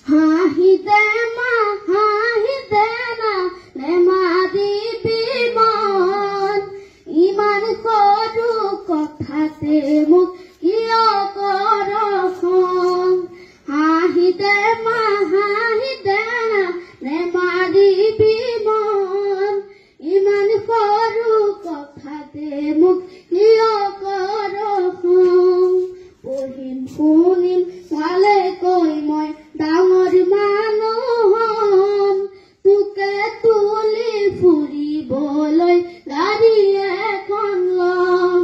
হাঁহিতে না নেমাদিবি মন ইমান সৰু কথাতে মোক কিয় কৰ খং হাঁহিতে না নেমাদিবি মন ইমান সৰু কথাতে মোক কিয় কৰ খং পঢ়িম শুনিম চালে কৈ মই ডাঙৰ মানুহ হম তোকে তুলি ফুৰিবলৈ গাড়ী এখন লম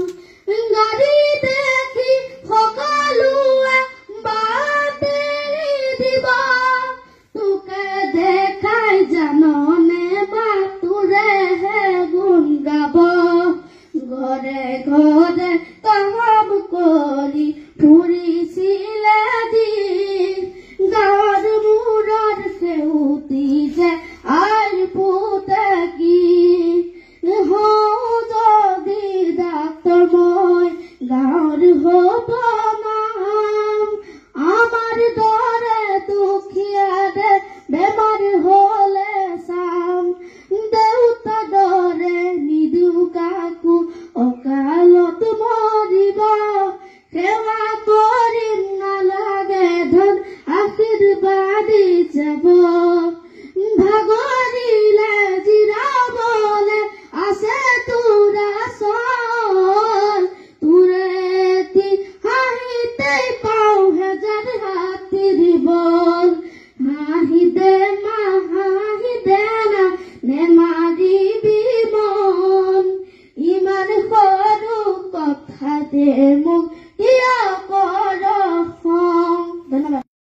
গাড়ী দেখি সকলোৱে বাটেৰি দিব তোকে দেখাই জাননে বা তোৰেহে গুণ গাব ঘৰে ঘৰে কাম কৰি ফুৰিছিলে দিন গাঁৱৰ মূৰৰ সেউতি যে আই পুতে কি হওঁ যদি ডাক্তৰ মই গাঁৱৰ হ'ব নাম আমাৰ দৰে দুখীয়াৰে বেমাৰ হ'লে চাম দেউতা দৰে নিদিওঁ কাকো অকালত মৰিব সেৱা কৰিম নালাগে ধন আশীৰ্বাদ যাব